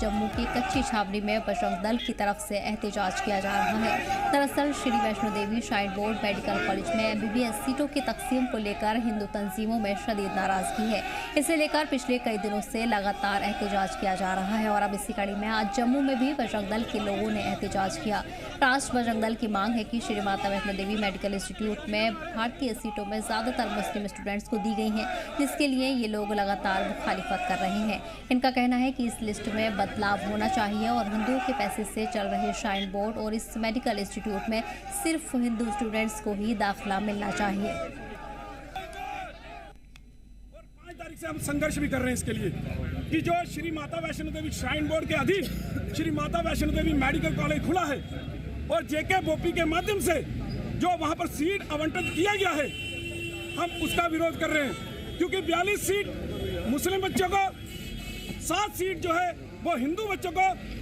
जम्मू की कच्ची छावनी में बजरंग दल की तरफ से एहतजाज किया जा रहा है। दरअसल Shri Vaishno Devi shrine board medical college में एमबीबीएस सीटों की तकसीम को लेकर हिंदू तंजीमों में शदीद नाराजगी है। इसे लेकर पिछले कई दिनों से लगातार एहतजाज किया जा रहा है और अब इसी कड़ी में आज जम्मू में भी बजरंग दल के लोगों ने एहतजाज किया। राष्ट्र बजरंग दल की मांग है कि श्री माता वैष्णो देवी मेडिकल इंस्टीट्यूट में भारतीय सीटों में ज्यादातर मुस्लिम स्टूडेंट्स को दी गई हैं, जिसके लिए ये लोग लगातार मुखालिफत कर रहे हैं। इनका कहना है कि इस लिस्ट में बदलाव होना चाहिए और हिंदुओं के पैसे से चल रहे श्राइन बोर्ड और इस मेडिकल इंस्टीट्यूट में सिर्फ हिंदू स्टूडेंट्स को ही दाखिला मिलना चाहिए। से हम संघर्ष भी कर रहे हैं इसके लिए कि जो श्री माता वैष्णो देवी श्राइन बोर्ड के अधीन श्री माता वैष्णो देवी मेडिकल कॉलेज खुला है और जेके बोपी के माध्यम से जो वहां पर सीट आवंटित किया गया है, हम उसका विरोध कर रहे हैं क्योंकि 42 सीट मुस्लिम बच्चों को, 7 सीट जो है वो हिंदू बच्चों को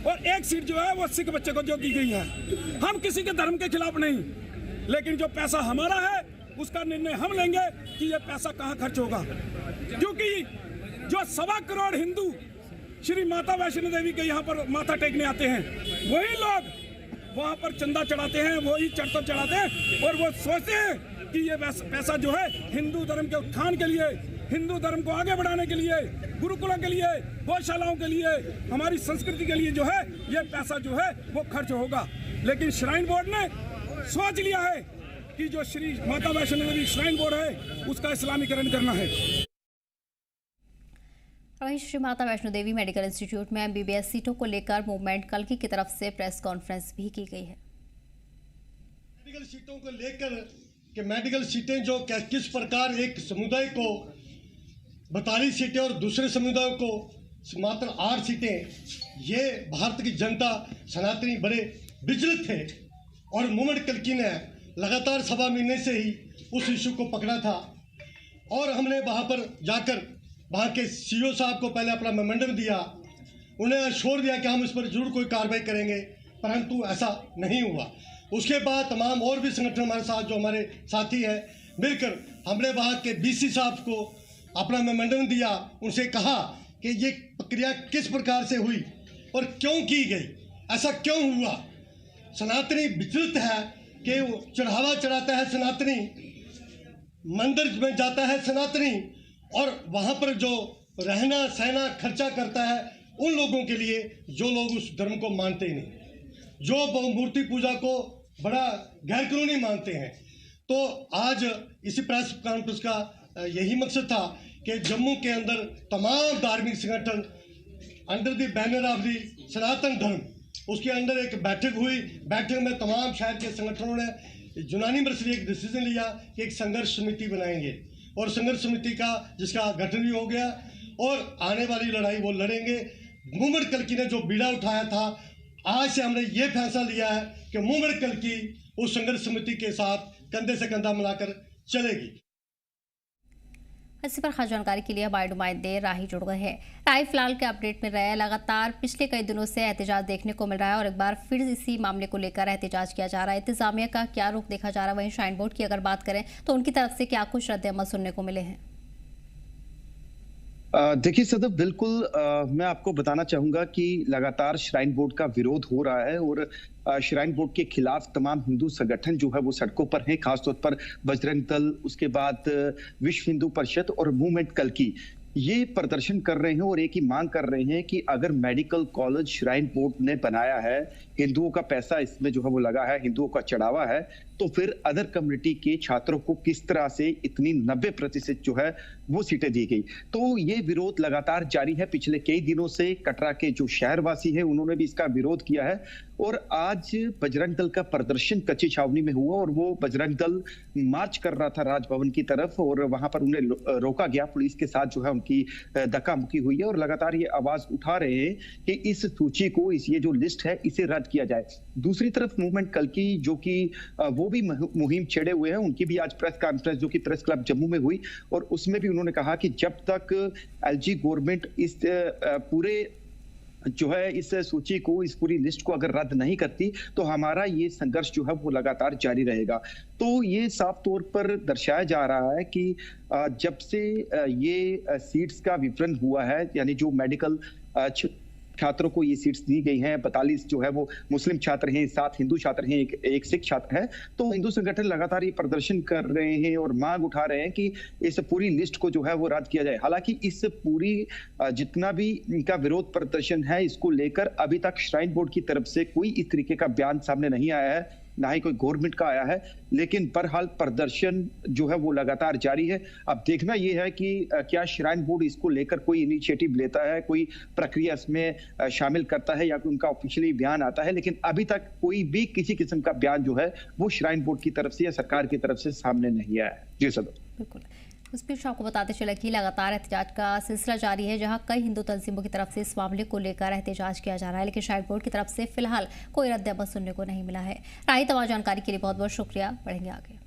और 1 सीट जो है वो सिख बच्चों को जो दी गई है। हम किसी के धर्म के खिलाफ नहीं, लेकिन जो पैसा हमारा है उसका निर्णय हम लेंगे कि ये पैसा कहाँ खर्च होगा, क्योंकि जो 1.25 करोड़ हिंदू श्री माता वैष्णो देवी के यहाँ पर माथा टेकने आते हैं, वही लोग वहाँ पर चंदा चढ़ाते हैं, वही चढ़ते चढ़ाते हैं और वो सोचते हैं कि ये पैसा जो है हिंदू धर्म के उत्थान के लिए, हिंदू धर्म को आगे बढ़ाने के लिए, गुरुकुलों के लिए, गौशालाओं के लिए, हमारी संस्कृति के लिए जो है ये पैसा जो है वो खर्च होगा। लेकिन श्राइन बोर्ड ने सोच लिया है कि जो श्री माता वैष्णो देवी श्राइन बोर्ड है उसका इस्लामीकरण करना है। वहीं श्री माता वैष्णो देवी मेडिकल इंस्टीट्यूट में एमबीबीएस सीटों को लेकर मूवमेंट कल्कि की तरफ से प्रेस कॉन्फ्रेंस भी की गई है। मेडिकल सीटों को लेकर कि मेडिकल सीटें जो किस प्रकार एक समुदाय को 42 सीटें और दूसरे समुदायों को मात्र 8 सीटें, ये भारत की जनता सनातनी बड़े विचलित थे और मूवमेंट कल्कि ने लगातार 1.25 महीने से ही उस इशू को पकड़ा था और हमने वहाँ पर जाकर वहाँ के सीईओ साहब को पहले अपना मेमोरेंडम दिया, उन्हें अश्योर दिया कि हम इस पर जरूर कोई कार्रवाई करेंगे, परंतु ऐसा नहीं हुआ। उसके बाद तमाम और भी संगठन हमारे साथ जो हमारे साथी हैं मिलकर हमने वहाँ के बीसी साहब को अपना मेमोरेंडम दिया, उनसे कहा कि ये प्रक्रिया किस प्रकार से हुई और क्यों की गई, ऐसा क्यों हुआ। सनातनी विचलित है कि चढ़ावा चढ़ाता है सनातनी, मंदिर में जाता है सनातनी और वहाँ पर जो रहना सहना खर्चा करता है उन लोगों के लिए जो लोग उस धर्म को मानते ही नहीं, जो मूर्ति पूजा को बड़ा गैरकानूनी मानते हैं। तो आज इसी प्रेस कॉन्फ्रेंस का यही मकसद था कि जम्मू के अंदर तमाम धार्मिक संगठन under the banner of the Sanatan Dharma, उसके अंदर एक बैठक हुई। बैठक में तमाम शहर के संगठनों ने यूनानिमस से एक डिसीजन लिया कि एक संघर्ष समिति बनाएंगे और संघर्ष समिति का जिसका गठन भी हो गया और आने वाली लड़ाई वो लड़ेंगे। मूवमेंट कल्कि ने जो बीड़ा उठाया था, आज से हमने ये फैसला लिया है कि मूवमेंट कल्कि उस संघर्ष समिति के साथ कंधे से कंधा मिलाकर चलेगी। इसी पर खास जानकारी के लिए हमारे नुमाइंदे राही जुड़ गए हैं। राही फिलहाल के अपडेट में रहे, लगातार पिछले कई दिनों से एहतजाज देखने को मिल रहा है और एक बार फिर इसी मामले को लेकर एहतजाज किया जा रहा है। इंतजामिया का क्या रुख देखा जा रहा है? वहीं श्राइन बोर्ड की अगर बात करें तो उनकी तरफ से क्या कुछ रद्द-ए-अमल सुनने को मिले हैं? देखिए सदब, बिल्कुल मैं आपको बताना चाहूंगा कि लगातार श्राइन बोर्ड का विरोध हो रहा है और श्राइन बोर्ड के खिलाफ तमाम हिंदू संगठन जो है वो सड़कों पर हैं, खासतौर पर बजरंग दल, उसके बाद विश्व हिंदू परिषद और मूवमेंट कल्कि ये प्रदर्शन कर रहे हैं और एक ही मांग कर रहे हैं कि अगर मेडिकल कॉलेज श्राइन बोर्ड ने बनाया है, हिंदुओं का पैसा इसमें जो है वो लगा है, हिंदुओं का चढ़ावा है, तो फिर अदर कम्युनिटी के छात्रों को किस तरह से इतनी 90% जो है वो सीटें दी गई। तो ये विरोध लगातार जारी है पिछले कई दिनों से। कटरा के जो शहरवासी हैं उन्होंने भी इसका विरोध किया है और आज बजरंग दल का प्रदर्शन कच्ची छावनी में हुआ और वो बजरंग दल मार्च कर रहा था राजभवन की तरफ और वहां पर उन्हें रोका गया, पुलिस के साथ जो है उनकी धक्का मुक्की हुई है और लगातार ये आवाज उठा रहे हैं कि इस सूची को, इस ये जो लिस्ट है इसे रद्द किया जाए। दूसरी तरफ मूवमेंट कल्कि जो कि वो भी मुहिम छेड़े हुए हैं, उनकी भी आज प्रेस कॉन्फ्रेंस जो कि प्रेस क्लब जम्मू में हुई और उसमें भी उन्होंने कहा कि जब तक एलजी गवर्नमेंट इस पूरे जो है इस सूची को, इस पूरी लिस्ट को अगर रद्द नहीं करती तो हमारा ये संघर्ष जो है वो लगातार जारी रहेगा। तो ये साफ तौर पर दर्शाया जा रहा है कि जब से ये सीट्स का वितरण हुआ है, यानी जो मेडिकल छात्रों को ये सीट्स दी गई हैं, 42 जो है वो मुस्लिम छात्र हैं, 7 हिंदू छात्र हैं, एक सिख छात्र है। तो हिंदू संगठन लगातार ये प्रदर्शन कर रहे हैं और मांग उठा रहे हैं कि इस पूरी लिस्ट को जो है वो रद्द किया जाए। हालांकि इस पूरी जितना भी इनका विरोध प्रदर्शन है, इसको लेकर अभी तक श्राइन बोर्ड की तरफ से कोई इस तरीके का बयान सामने नहीं आया है, ना ही कोई गवर्नमेंट का आया है। लेकिन बहरहाल प्रदर्शन जो है वो लगातार जारी है। अब देखना यह है कि क्या श्राइन बोर्ड इसको लेकर कोई इनिशिएटिव लेता है, कोई प्रक्रिया इसमें शामिल करता है या कोई उनका ऑफिशियली बयान आता है। लेकिन अभी तक कोई भी किसी किस्म का बयान जो है वो श्राइन बोर्ड की तरफ से या सरकार की तरफ से सामने नहीं आया है। जी सर, बिल्कुल। उस बीच आपको बताते चले कि लगातार एहतजाज का सिलसिला जारी है, जहां कई हिंदू तंजीमों की तरफ से इस मामले को लेकर एहतजाज किया जा रहा है, लेकिन श्राइन बोर्ड की तरफ से फिलहाल कोई रद्द अमल सुनने को नहीं मिला है। राही तमाम जानकारी के लिए बहुत बहुत शुक्रिया। बढ़ेंगे आगे।